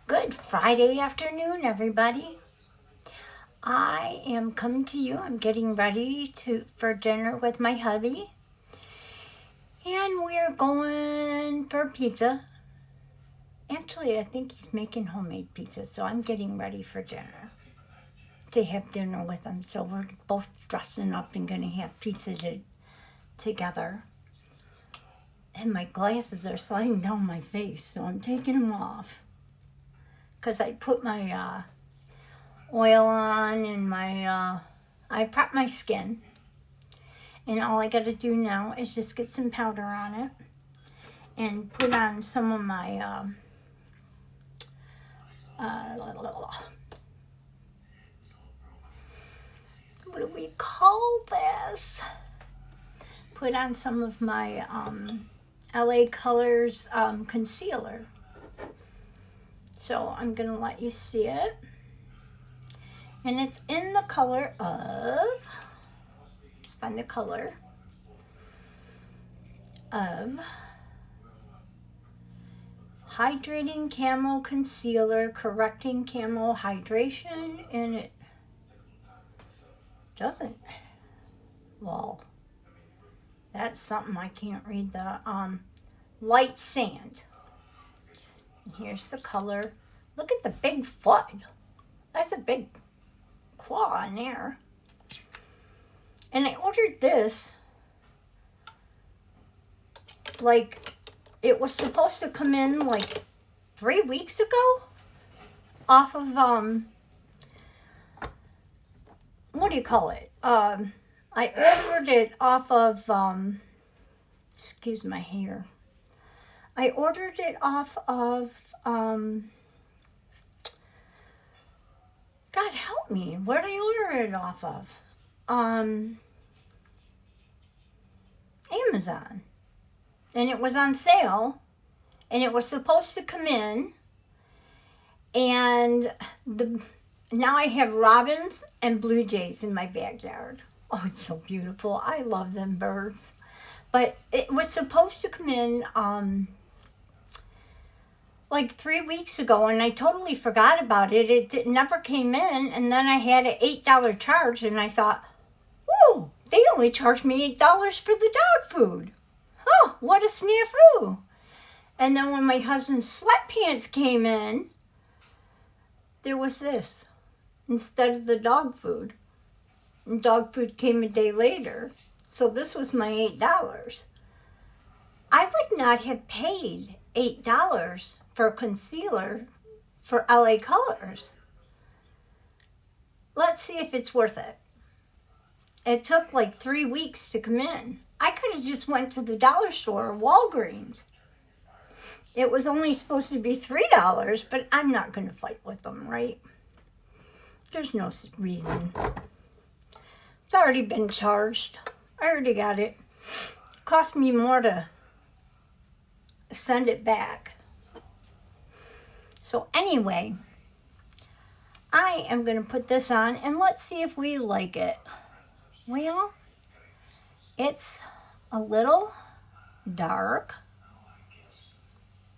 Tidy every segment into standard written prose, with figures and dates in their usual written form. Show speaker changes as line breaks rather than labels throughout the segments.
Good Friday afternoon, everybody. I am coming to you. I'm getting ready for dinner with my hubby. And we're going for pizza. Actually, I think he's making homemade pizza, so I'm getting ready for dinner. To have dinner with him. So we're both dressing up and gonna have pizza together. And my glasses are sliding down my face, so I'm taking them off. Because I put my oil on and I prep my skin. And all I gotta do now is just get some powder on it and put on some of my, what do we call this? Put on some of my LA Colors concealer. So I'm gonna let you see it. And it's in the color of, let's find the color of Hydrating Camo Concealer, Correcting Camo Hydration, and it doesn't, well, that's something I can't read, the Light Sand. And here's the color. Look at the big foot. That's a big claw in there. And I ordered this, like, it was supposed to come in like 3 weeks ago off of, what do you call it? I ordered it off of, excuse my hair. I ordered it off of, God help me, where did I order it off of? Amazon. And it was on sale, and it was supposed to come in, and now I have robins and blue jays in my backyard. Oh, it's so beautiful. I love them birds. But it was supposed to come in like 3 weeks ago, and I totally forgot about it. It never came in, and then I had an $8 charge, and I thought, whoa, they only charged me $8 for the dog food. Oh, what a snafu. And then when my husband's sweatpants came in, there was this instead of the dog food. And dog food came a day later. So this was my $8. I would not have paid $8 for a concealer for LA Colors. Let's see if it's worth it. It took like 3 weeks to come in. I could have just went to the dollar store or Walgreens. It was only supposed to be $3, but I'm not going to fight with them, right? There's no reason. It's already been charged. I already got it. It cost me more to send it back. So anyway, I am going to put this on and let's see if we like it. Well, it's a little dark.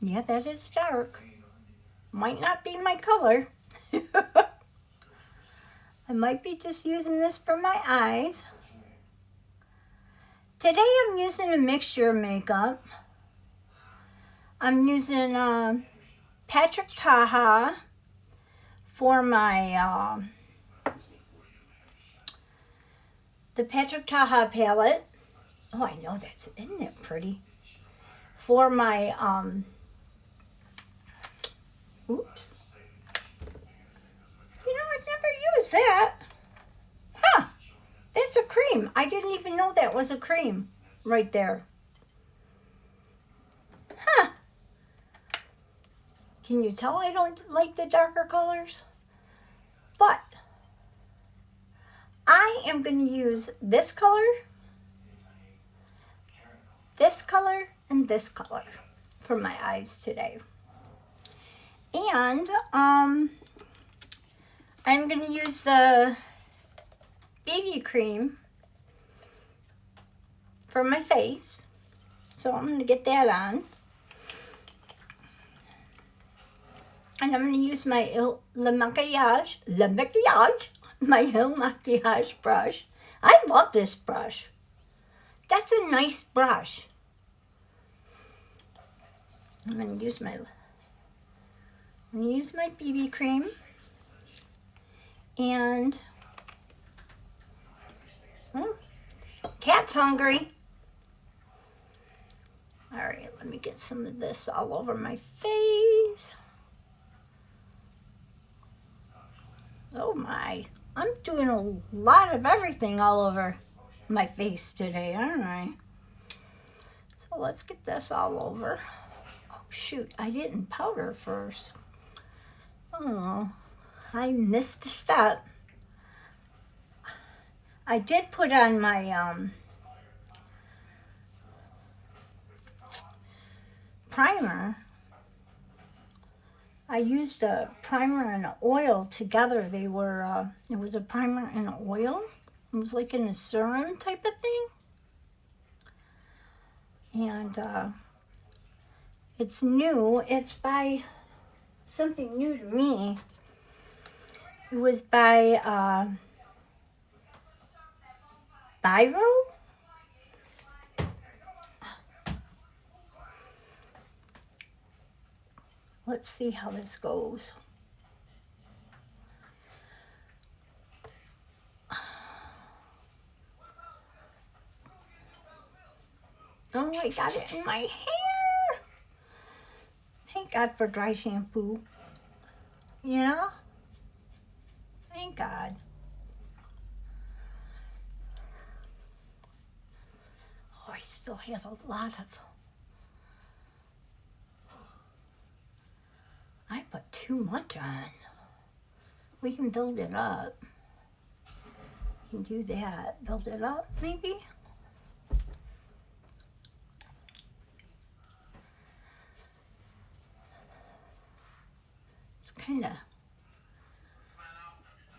Yeah, that is dark. Might not be my color. I might be just using this for my eyes. Today I'm using a mixture of makeup. I'm using Patrick Taha for my the Patrick Taha palette. Oh, I know that's, isn't it pretty? For my oops. You know, I've never used that. Huh. That's a cream. I didn't even know that was a cream right there. Huh. Can you tell I don't like the darker colors? But I am going to use this color, and this color for my eyes today. And I'm going to use the BB cream for my face. So I'm going to get that on. And I'm going to use my Le Maquillage, my Il Maquillage brush. I love this brush. That's a nice brush. I'm going to use my BB cream. And cat's hungry. All right, let me get some of this all over my face. Oh my, I'm doing a lot of everything all over my face today, aren't I? So let's get this all over. Oh shoot, I didn't powder first. Oh, I missed a step. I did put on my primer. I used a primer and an oil together. They were, it was a primer and an oil. It was like in a serum type of thing. And it's new. It's by something new to me. It was by Biro. Let's see how this goes. Oh, I got it in my hair. Thank God for dry shampoo. Yeah? Thank God. Oh, I still have a lot of... I put too much on. We can build it up. We can do that. Build it up, maybe? It's kind of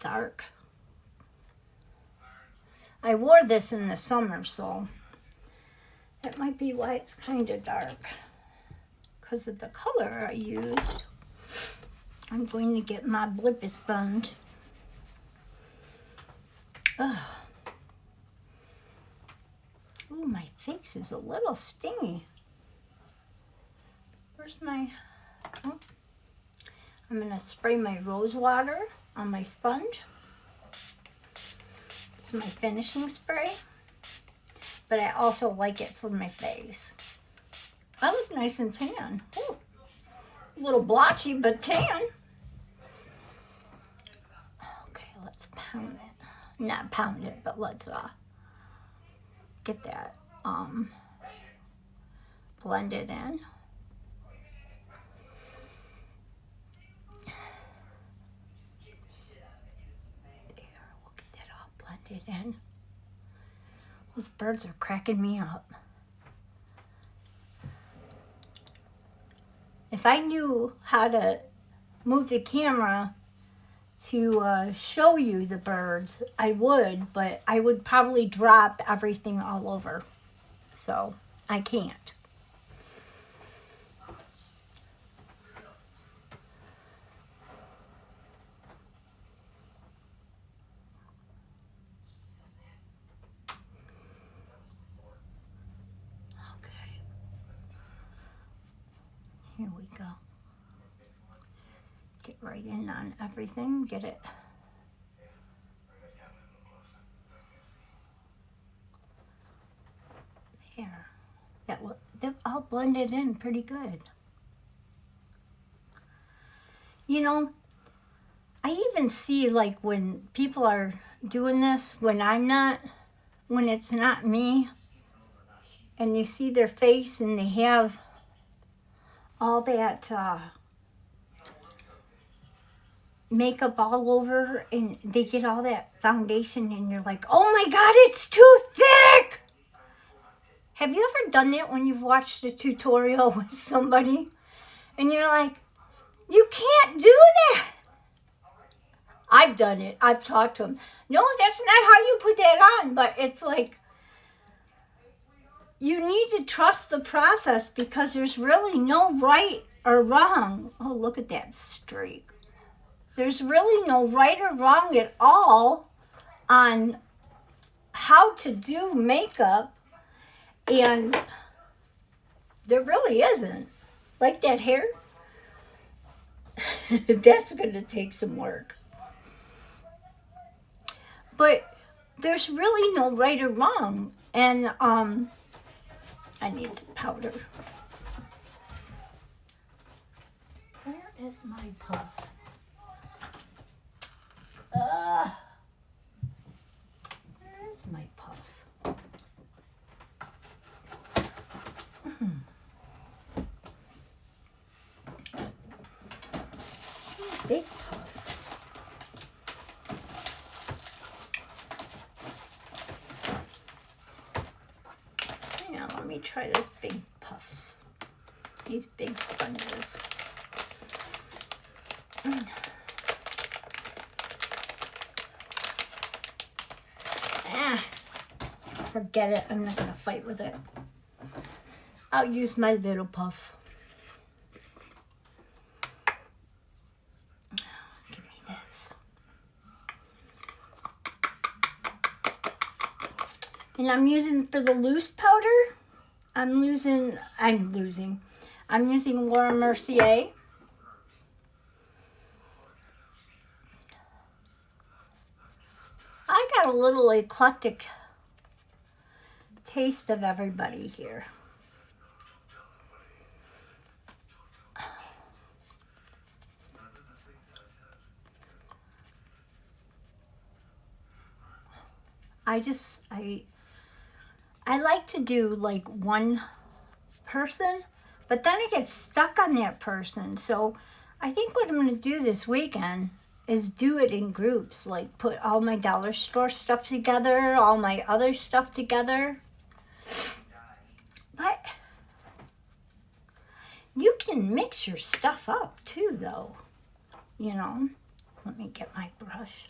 dark. I wore this in the summer, so that might be why it's kind of dark. Because of the color I used. I'm going to get my blippy sponge. Ugh. Ooh, my face is a little stingy. Where's my... Oh. I'm going to spray my rose water on my sponge. It's my finishing spray. But I also like it for my face. I look nice and tan. Ooh. A little blotchy, but tan. Okay, let's pound it. Not pound it, but let's get that blended in. There, we'll get that all blended in. These birds are cracking me up. If I knew how to move the camera to show you the birds, I would, but I would probably drop everything all over. So I can't. Okay. Here we go. Get right in on everything, get it. There. That all blended in pretty good. You know, I even see like when people are doing this, when it's not me, and you see their face and they have all that makeup all over and they get all that foundation and you're like, oh my God, it's too thick. Have you ever done that when you've watched a tutorial with somebody and you're like, you can't do that? I've done it. I've talked to them. No, that's not how you put that on. But it's like, you need to trust the process because there's really no right or wrong. Oh, look at that streak. There's really no right or wrong at all on how to do makeup, and there really isn't. Like that hair, that's going to take some work. But there's really no right or wrong. And I need some powder. Where is my puff? Where is my puff? Big puff. Hang on, let me try those big puffs. These big sponges. Forget it. I'm not going to fight with it. I'll use my little puff. Give me this. And I'm using, for the loose powder, I'm using Laura Mercier. I got a little eclectic taste of everybody here. I like to do like one person, but then I get stuck on that person. So I think what I'm going to do this weekend is do it in groups, like put all my dollar store stuff together, all my other stuff together. But you can mix your stuff up too, though. You know, let me get my brush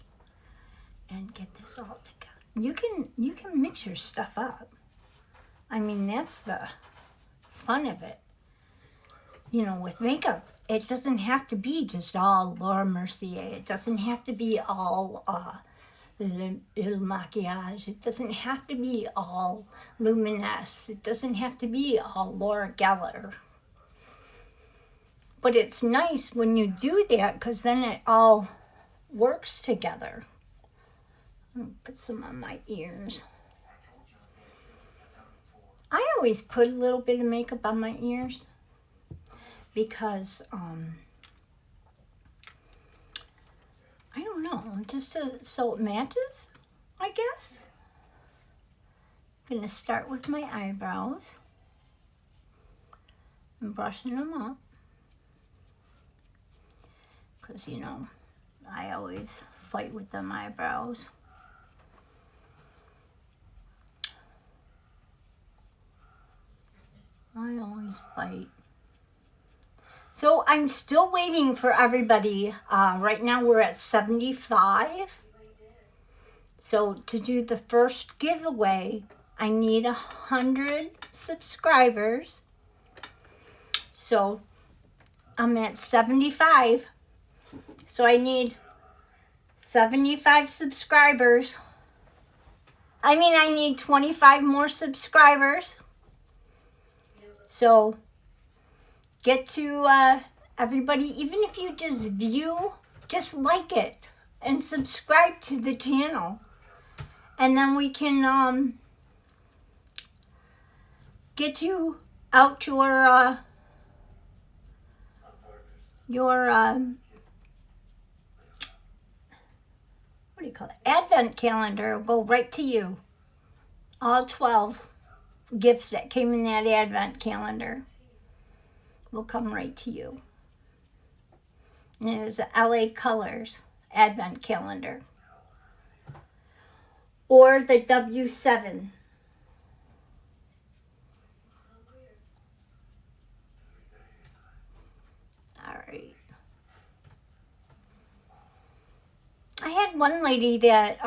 and get this all together. You can mix your stuff up. I mean, that's the fun of it. You know, with makeup, it doesn't have to be just all Laura Mercier. It doesn't have to be all Le Maquillage. It doesn't have to be all Luminous. It doesn't have to be all Laura Geller. But it's nice when you do that, because then it all works together. I'm gonna put some on my ears. I always put a little bit of makeup on my ears because I don't know, just so it matches, I guess. I'm gonna start with my eyebrows and brushing them up, because you know I always fight with them eyebrows. I always fight. So I'm still waiting for everybody. Right now we're at 75. So to do the first giveaway, I need 100 subscribers. So I'm at 75. So I need 75 subscribers. I need 25 more subscribers. So get to everybody, even if you just view, just like it and subscribe to the channel. And then we can get you out your what do you call it? Advent calendar will go right to you. All 12 gifts that came in that advent calendar will come right to you. And it was a LA Colors advent calendar. Or the W7. All right. I had one lady that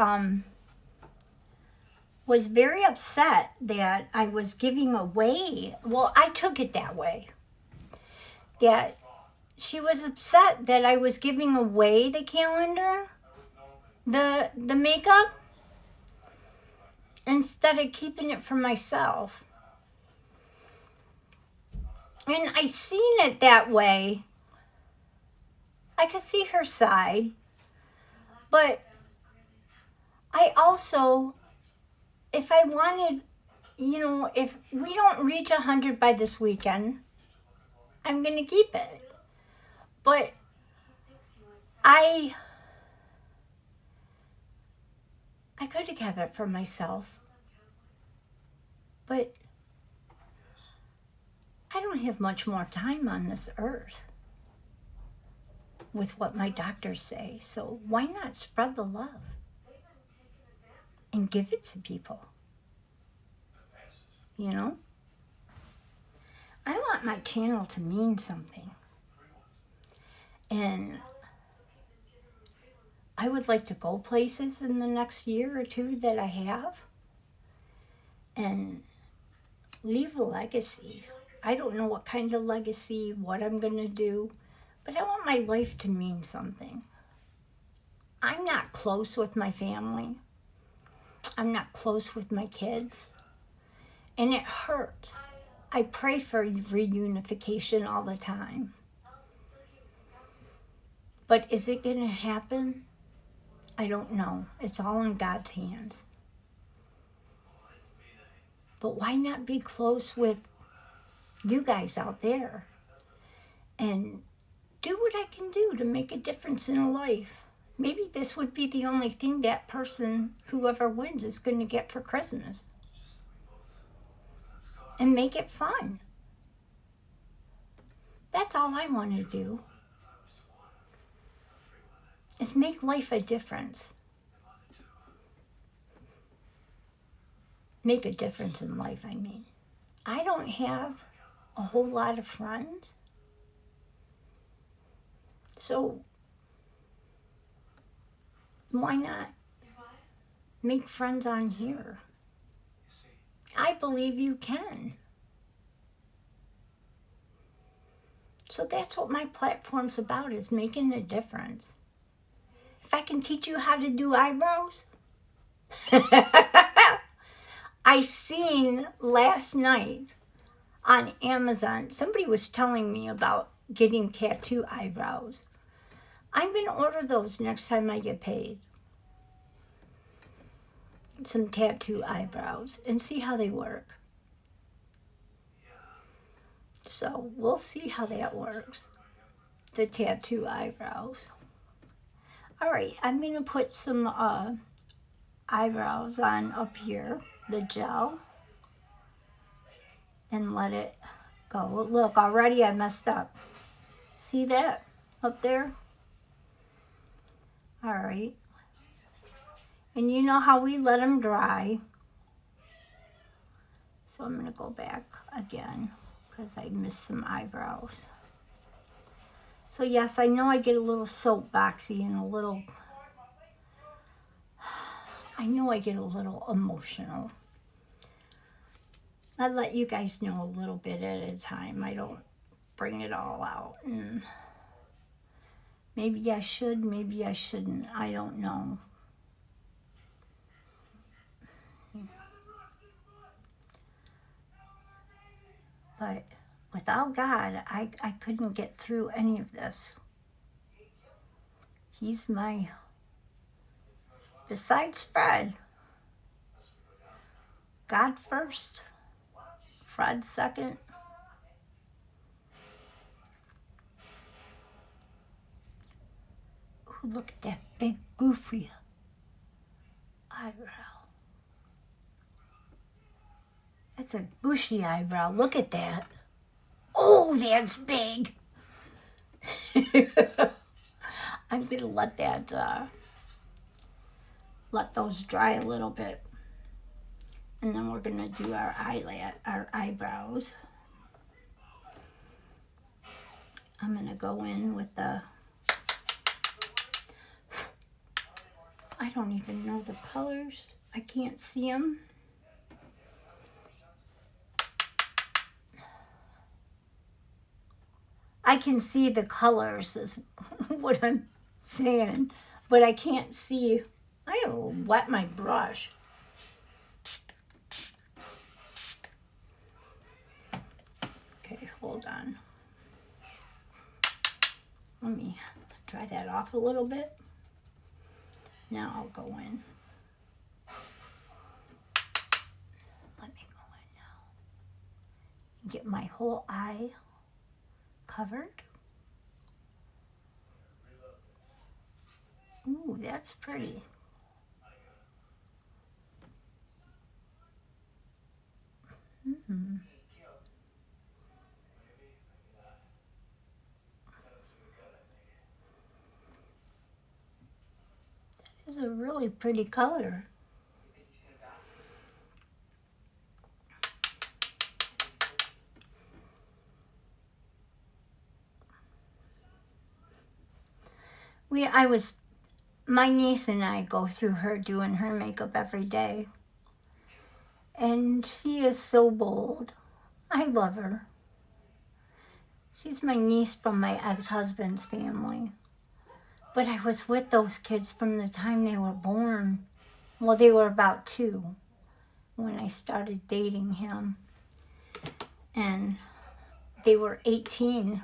was very upset that I was giving away. Well, I took it that way, that she was upset that I was giving away the calendar, the makeup, instead of keeping it for myself. And I seen it that way. I could see her side. But I also, if I wanted, if we don't reach 100 by this weekend, I'm going to keep it. But I could have kept it for myself. But I don't have much more time on this earth with what my doctors say. So why not spread the love and give it to people? I want my channel to mean something. And I would like to go places in the next year or two that I have and leave a legacy. I don't know what kind of legacy, what I'm going to do, but I want my life to mean something. I'm not close with my family. I'm not close with my kids. And it hurts. I pray for reunification all the time. But is it going to happen? I don't know. It's all in God's hands. But why not be close with you guys out there and do what I can do to make a difference in a life? Maybe this would be the only thing that person, whoever wins, is going to get for Christmas. And make it fun. That's all I want to do. Is make life a difference. Make a difference in life, I mean. I don't have a whole lot of friends. So why not make friends on here? I believe you can. So that's what my platform's about, is making a difference. If I can teach you how to do eyebrows. I seen last night on Amazon, somebody was telling me about getting tattoo eyebrows. I'm going to order those next time I get paid. Some tattoo eyebrows and see how they work. So we'll see how that works. The tattoo eyebrows. All right, I'm going to put some eyebrows on up here, the gel, and let it go. Look, already I messed up. See that up there? All right. And you know how we let them dry. So I'm going to go back again because I missed some eyebrows. So yes, I know I get a little soapboxy and I know I get a little emotional. I let you guys know a little bit at a time. I don't bring it all out. And maybe I should, maybe I shouldn't. I don't know. But without God, I couldn't get through any of this. He's besides Fred, God first, Fred second. Ooh, look at that big goofy eyebrow. That's a bushy eyebrow. Look at that. Oh, that's big. I'm going to let those dry a little bit. And then we're going to do our eyebrows. I'm going to go in with I don't even know the colors. I can't see them. I can see the colors is what I'm saying, but I can't see. I gotta wet my brush. Okay, hold on. Let me dry that off a little bit. Now I'll go in. Let me go in now. Get my whole eye covered. Ooh, that's pretty. Mm-hmm. That is a really pretty color. My niece and I go through her doing her makeup every day. And she is so bold. I love her. She's my niece from my ex-husband's family. But I was with those kids from the time they were born. Well, they were about 2 when I started dating him. And they were 18,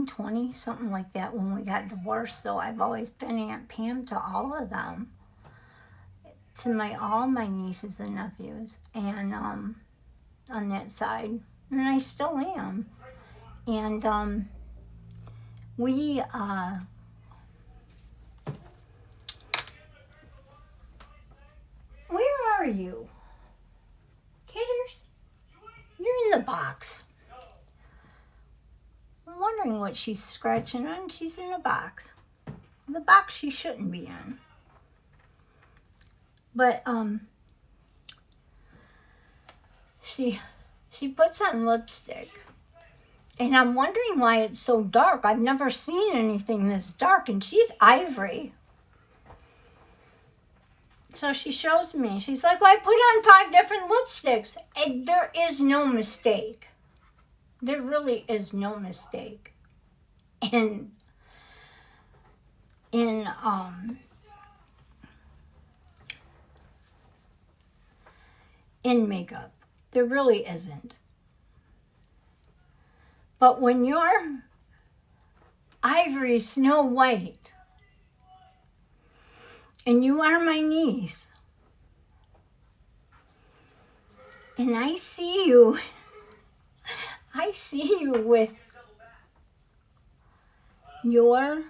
20, something like that when we got divorced. So I've always been Aunt Pam to all of them. To all my nieces and nephews. And on that side. And I still am. And where are you? Kidders? You're in the box. I'm wondering what she's scratching on. She's in a box. The box she shouldn't be in. But she puts on lipstick. And I'm wondering why it's so dark. I've never seen anything this dark. And she's ivory. So she shows me. She's like, well, I put on 5 different lipsticks. And there is no mistake. There really is no mistake. In makeup. There really isn't. But when you're ivory Snow White, and you are my niece, and I see you with your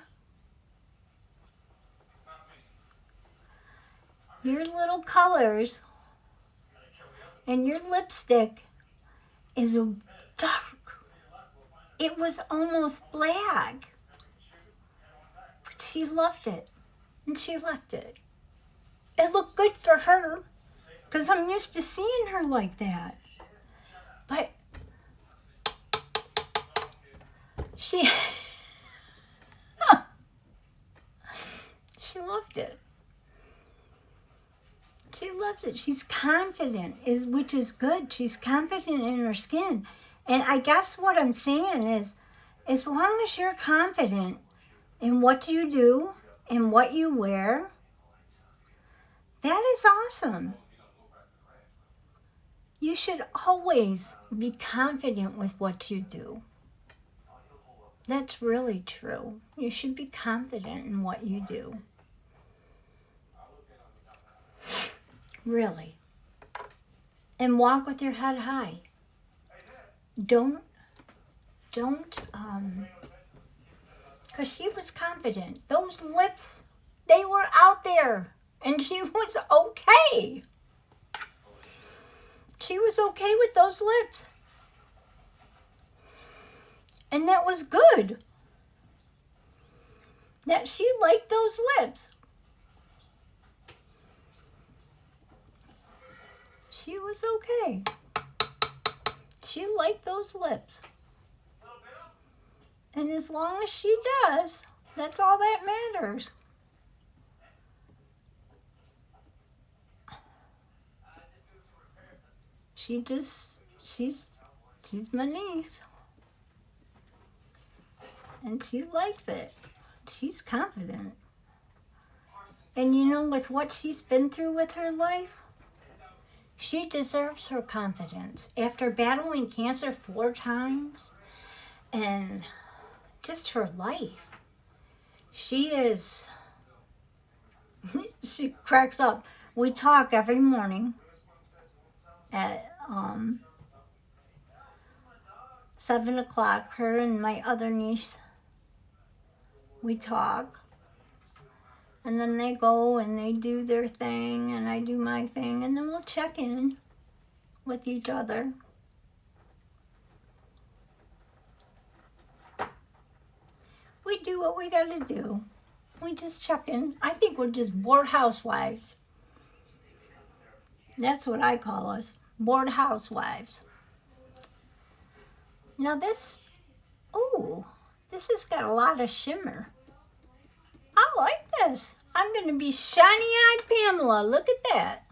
little colors, and your lipstick is dark. It was almost black. But she loved it. And she left it. It looked good for her. Because I'm used to seeing her like that. But she loved it. She loves it. She's confident, which is good. She's confident in her skin. And I guess what I'm saying is, as long as you're confident in what you do and what you wear, that is awesome. You should always be confident with what you do. That's really true. You should be confident in what you do. Really. And walk with your head high. Don't, because she was confident. Those lips, they were out there. And she was okay. She was okay with those lips. And that was good. That she liked those lips. She was okay. She liked those lips. And as long as she does, that's all that matters. She's my niece. and she likes it. She's confident. And you know, with what she's been through with her life, she deserves her confidence. After battling cancer 4 times and just her life, she is, she cracks up. We talk every morning at 7 o'clock. Her and my other niece, we talk. And then they go and they do their thing and I do my thing. And then we'll check in with each other. We do what we gotta do. We just check in. I think we're just bored housewives. That's what I call us. Bored housewives. Now this has got a lot of shimmer. I like this. I'm going to be shiny-eyed Pamela. Look at that.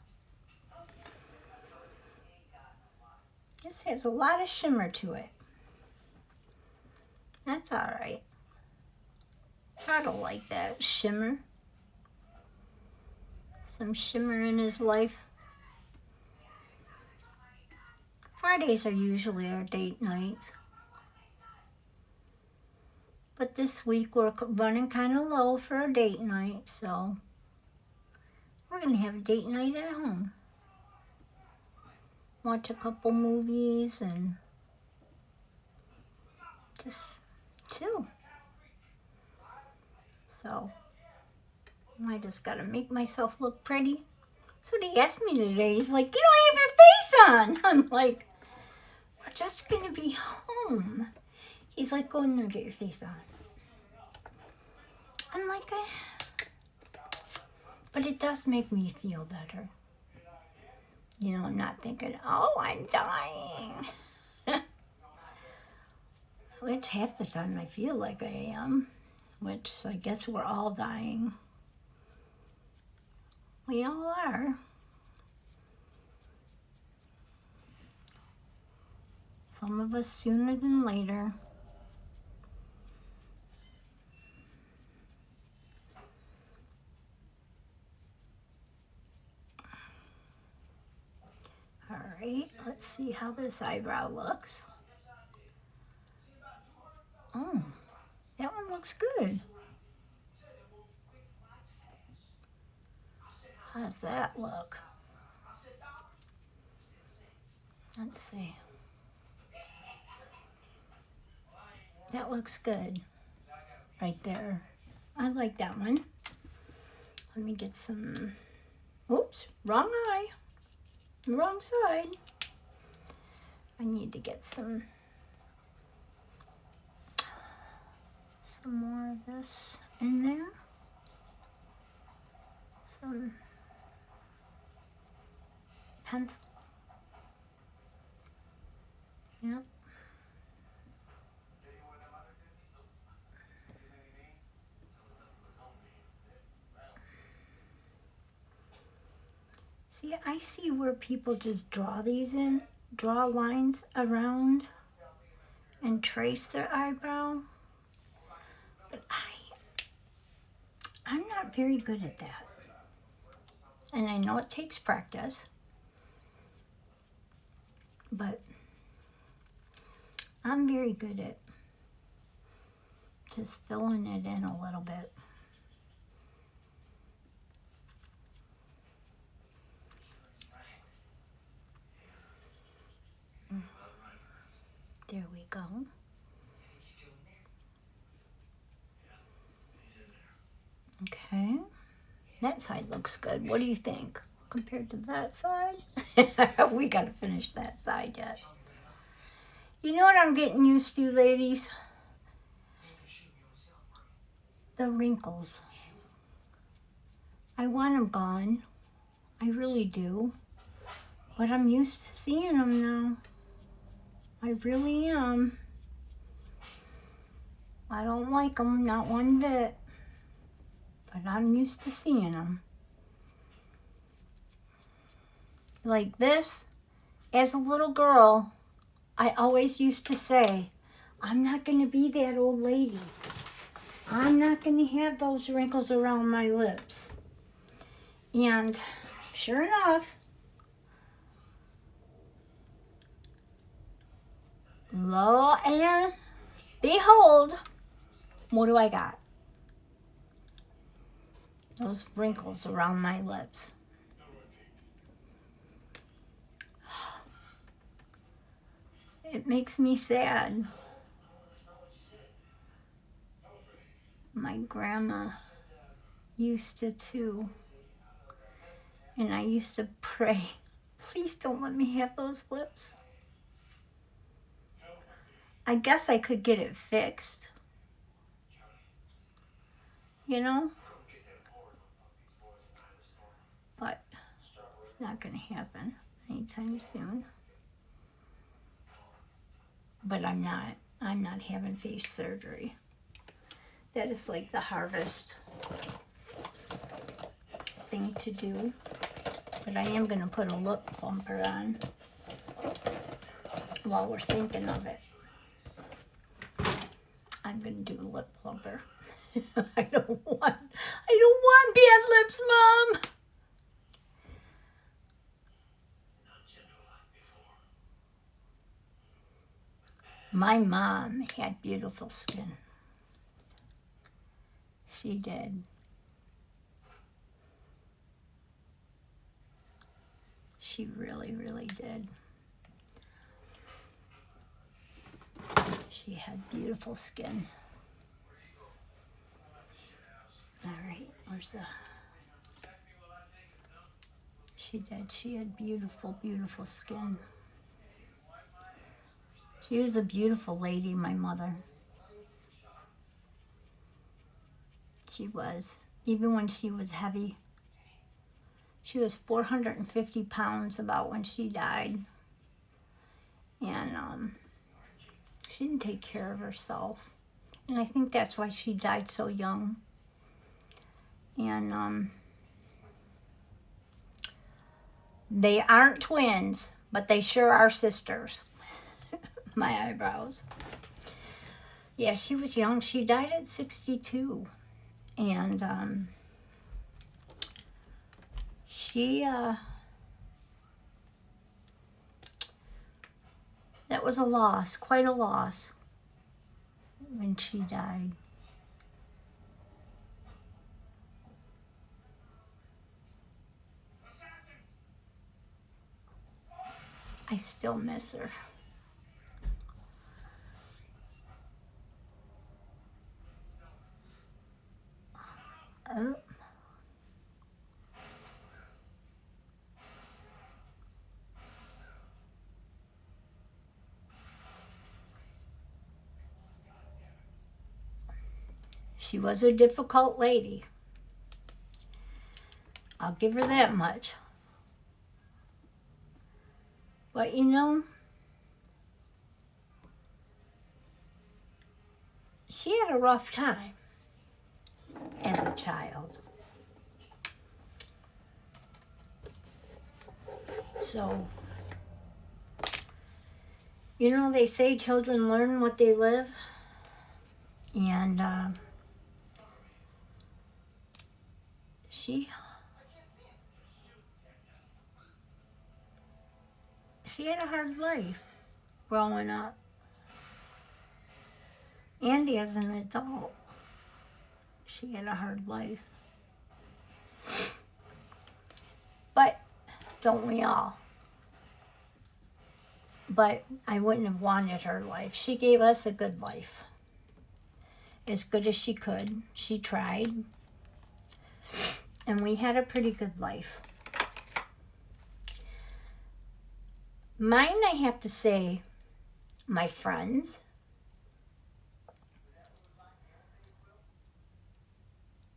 This has a lot of shimmer to it. That's all right. I don't like that shimmer. Some shimmer in his life. Fridays are usually our date nights. But this week we're running kind of low for a date night, so we're going to have a date night at home. Watch a couple movies and just chill. So I just got to make myself look pretty. So he asked me today, he's like, you don't have your face on. I'm like, we're just going to be home. He's like, go in there and get your face on. I'm like, but it does make me feel better. You know, I'm not thinking, oh, I'm dying. Which half the time I feel like I am, which I guess we're all dying. We all are. Some of us sooner than later. All right, let's see how this eyebrow looks. Oh, that one looks good. How does that look? Let's see. That looks good right there. I like that one. Let me get some, oops, wrong eye. Wrong side. I need to get some more of this in there. Some pencil. Yep. See, I see where people just draw these in, draw lines around and trace their eyebrow. But I'm not very good at that. And I know it takes practice. But I'm very good at just filling it in a little bit. There we go. Okay. That side looks good. What do you think? Compared to that side? We gotta finish that side yet. You know what I'm getting used to, ladies? The wrinkles. I want them gone. I really do. But I'm used to seeing them now. I really am. I don't like them, not one bit. But I'm used to seeing them. Like this, as a little girl, I always used to say, I'm not going to be that old lady. I'm not going to have those wrinkles around my lips. And sure enough, lo and behold, what do I got? Those wrinkles around my lips. It makes me sad. My grandma used to too. And I used to pray, please don't let me have those lips. I guess I could get it fixed. You know? But it's not going to happen anytime soon. But I'm not having face surgery. That is like the hardest thing to do. But I am going to put a lip plumper on while we're thinking of it. I'm going to do a lip plumper. I don't want bad lips, Mom. My mom had beautiful skin. She did. She really, really did. She had beautiful skin. All right, where's the... She did. She had beautiful, beautiful skin. She was a beautiful lady, my mother. She was. Even when she was heavy. She was 450 pounds about when she died. And she didn't take care of herself. And I think that's why she died so young. And they aren't twins, but they sure are sisters. My eyebrows. Yeah, she was young. She died at 62. And she, that was a loss, quite a loss, when she died. I still miss her. Oh. She was a difficult lady. I'll give her that much. But you know, she had a rough time as a child. So, you know, they say children learn what they live. And she had a hard life growing up. And as an adult, she had a hard life. But don't we all? But I wouldn't have wanted her life. She gave us a good life. As good as she could. She tried. And we had a pretty good life. Mine, I have to say, my friends,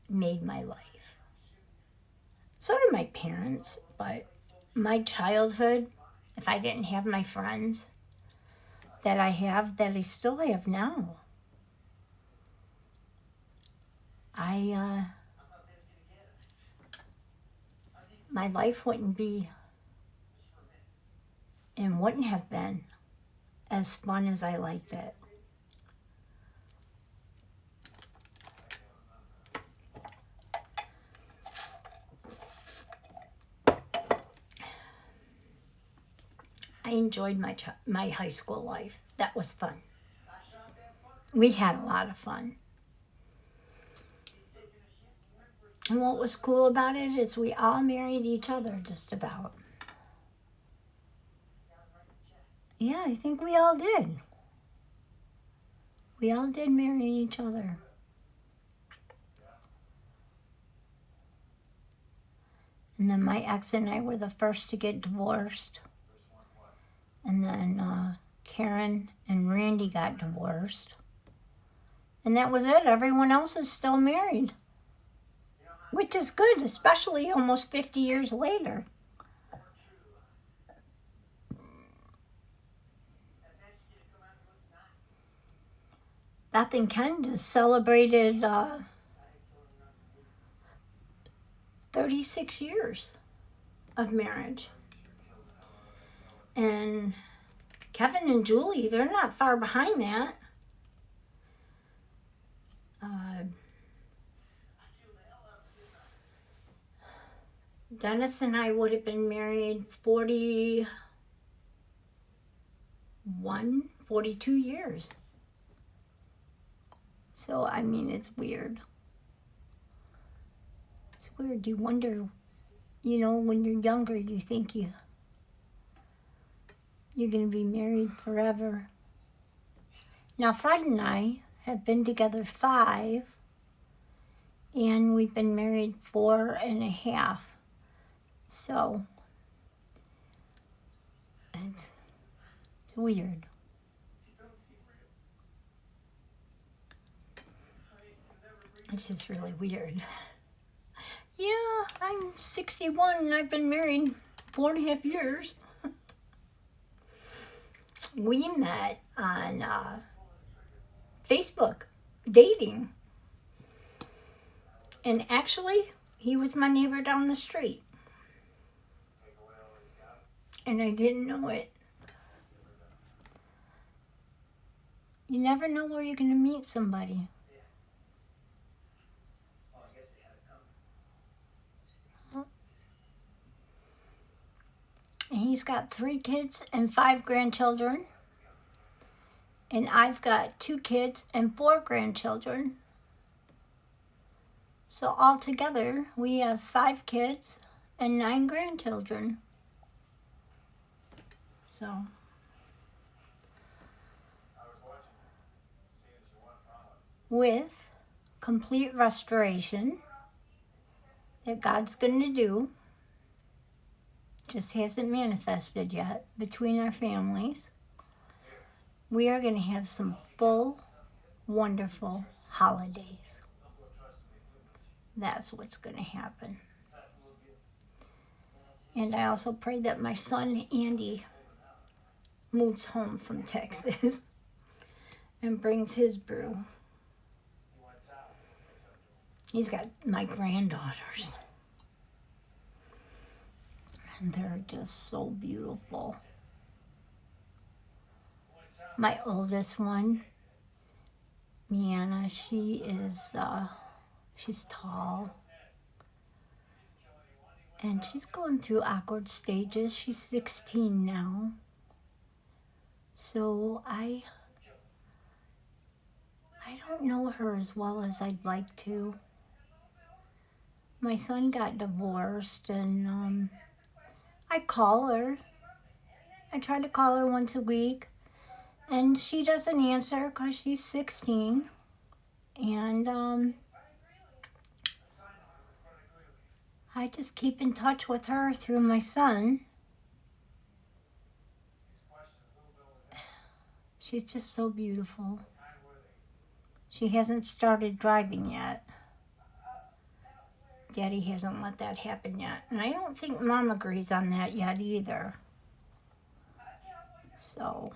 made my life. So did my parents, but my childhood, if I didn't have my friends that I still have now, my life wouldn't be and wouldn't have been as fun as I liked it. enjoyed my high school life. That was fun. We had a lot of fun. And what was cool about it is we all married each other just about. Yeah, I think we all did. We all did marry each other. And then my ex and I were the first to get divorced. And then Karen and Randy got divorced. And that was it. Everyone else is still married. Which is good, especially almost 50 years later. Beth and Ken just celebrated 36 years of marriage. And Kevin and Julie, they're not far behind that. Dennis and I would have been married 42 years. So, I mean, it's weird. It's weird. You wonder, when you're younger, you think you're going to be married forever. Now, Fred and I have been together 5, and we've been married 4.5. So, it's weird. It's just really weird. Yeah, I'm 61 and I've been married 4.5 years. We met on Facebook, dating. And actually, he was my neighbor down the street. And I didn't know it. You never know where you're going to meet somebody. And he's got 3 kids and 5 grandchildren. And I've got 2 kids and 4 grandchildren. So altogether, we have 5 kids and 9 grandchildren. So, with complete restoration that God's going to do, just hasn't manifested yet between our families, we are going to have some full, wonderful holidays. That's what's going to happen. And I also pray that my son, Andy, moves home from Texas and brings his brew. He's got my granddaughters. And they're just so beautiful. My oldest one, Mianna, she's tall. And she's going through awkward stages. She's 16 now. So I don't know her as well as I'd like to. My son got divorced, and I call her. I try to call her once a week, and she doesn't answer because she's 16. And I just keep in touch with her through my son. She's just so beautiful. She hasn't started driving yet. Daddy hasn't let that happen yet. And I don't think Mom agrees on that yet either. So,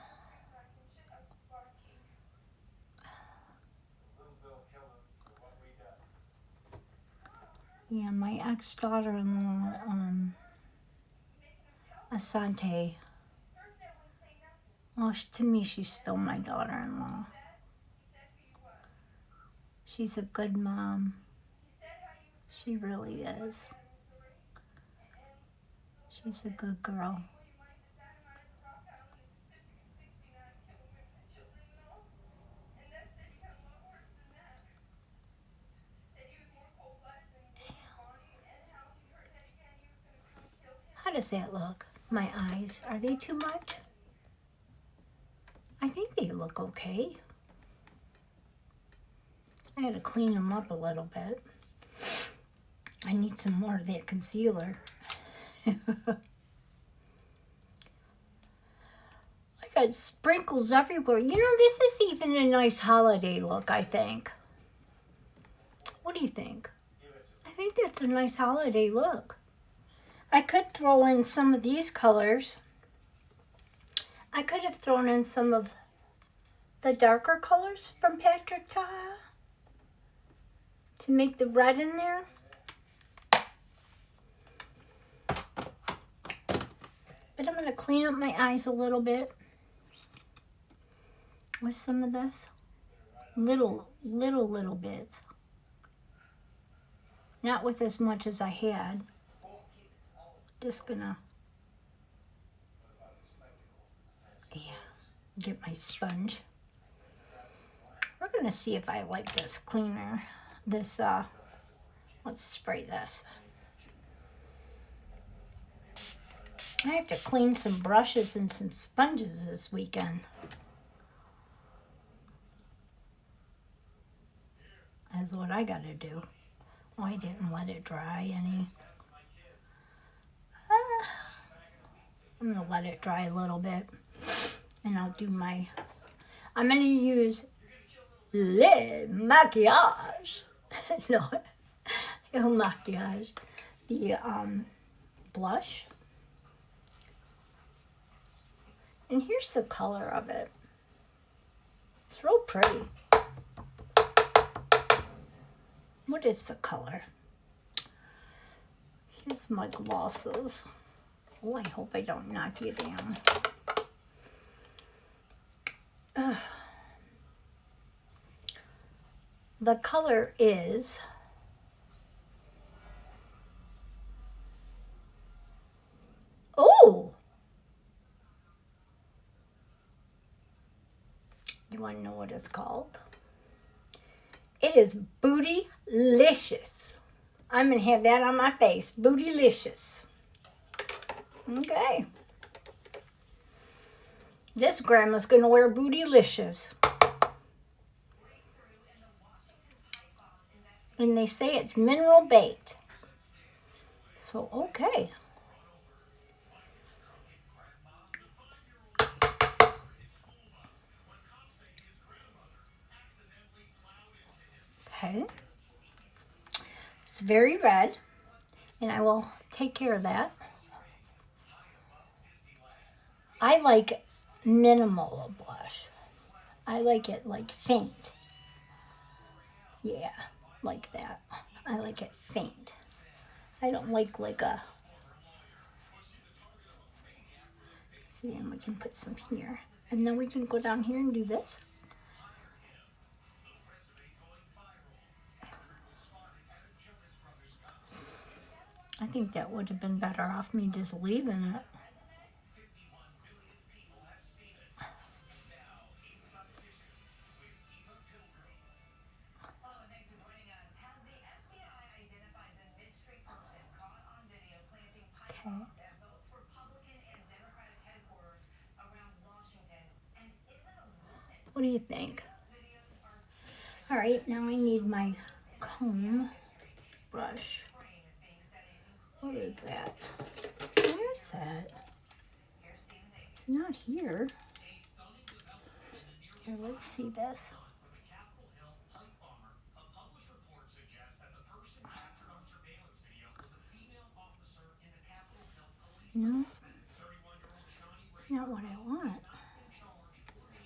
yeah, my ex-daughter-in-law, Asante, well, to me, she's still my daughter-in-law. She's a good mom. She really is. She's a good girl. does that look? My eyes, are they too much? I think they look okay. I gotta clean them up a little bit. I need some more of that concealer. I got sprinkles everywhere. You know, this is even a nice holiday look, I think. What do you think? I think that's a nice holiday look. I could throw in some of these colors. I could have thrown in some of the darker colors from Patrick Ta to make the red in there. But I'm going to clean up my eyes a little bit with some of this. Little bits. Not with as much as I had. Just gonna, get my sponge. We're gonna see if I like this cleaner. This, let's spray this. I have to clean some brushes and some sponges this weekend. That's what I gotta do. Oh, I didn't let it dry any. I'm gonna let it dry a little bit. And I'll do my, I'm gonna use Le Maquillage. No Maquillage. The blush. And here's the color of it. It's real pretty. What is the color? Here's my glosses. Oh, I hope I don't knock you down. The color is oh! You want to know what it's called? It is Bootylicious. I'm going to have that on my face. Bootylicious. Okay. This grandma's going to wear Bootylicious. And they say it's mineral baked. So, okay. Okay. It's very red, and I will take care of that. I like minimal blush. I like it like faint. Yeah, like that. I like it faint. I don't like a... See, and we can put some here. And then we can go down here and do this. I think that would have been better off me just leaving it. Okay. What do you think? All right, now I need my comb brush. What is that? Where's that? It's not here. Here, let's see this. No, it's not what I want.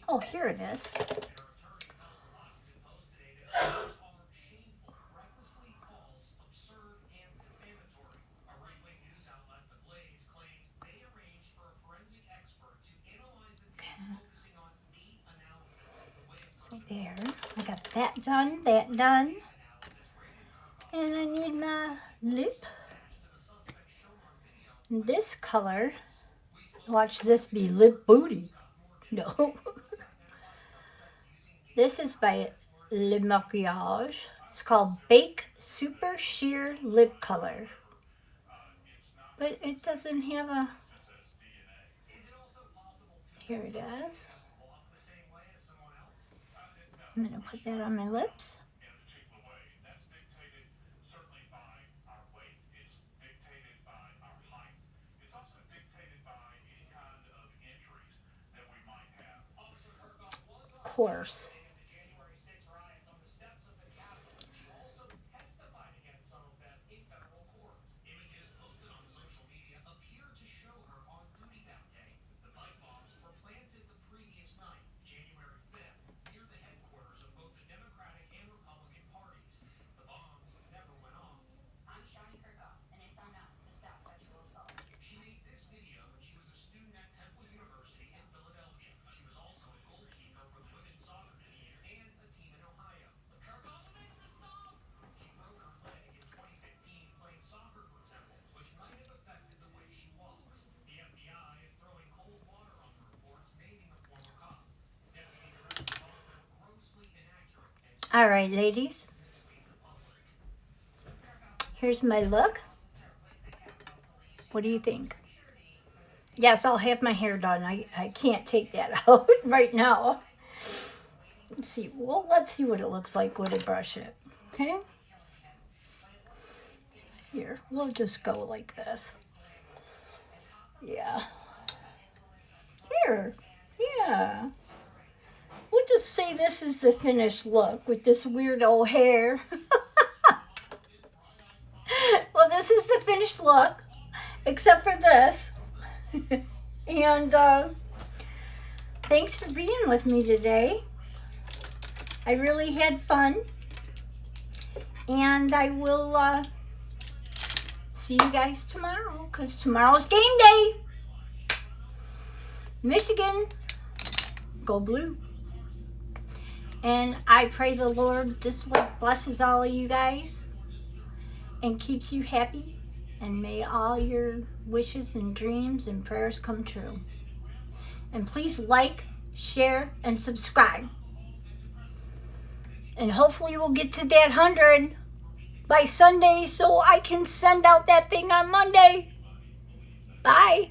Oh, here it is. So there, I got that done, And I need my lip. This color, watch this be Lip Booty. No. This is by Le Maquillage. It's called Bake Super Sheer Lip Color. but it doesn't have a... Here it is. I'm going to put that on my lips. Of course. All right, ladies. Here's my look. What do you think? Yes, I'll have my hair done. I can't take that out right now. Let's see. Well, let's see what it looks like when I brush it. Okay. Here, we'll just go like this. Yeah. Here. Yeah. We'll just say this is the finished look with this weird old hair. Well, this is the finished look, except for this. And thanks for being with me today. I really had fun. And I will see you guys tomorrow, because tomorrow's game day. Michigan, go blue. And I pray the Lord just blesses all of you guys and keeps you happy. And may all your wishes and dreams and prayers come true. And please like, share, and subscribe. And hopefully we'll get to that 100 by Sunday so I can send out that thing on Monday. Bye.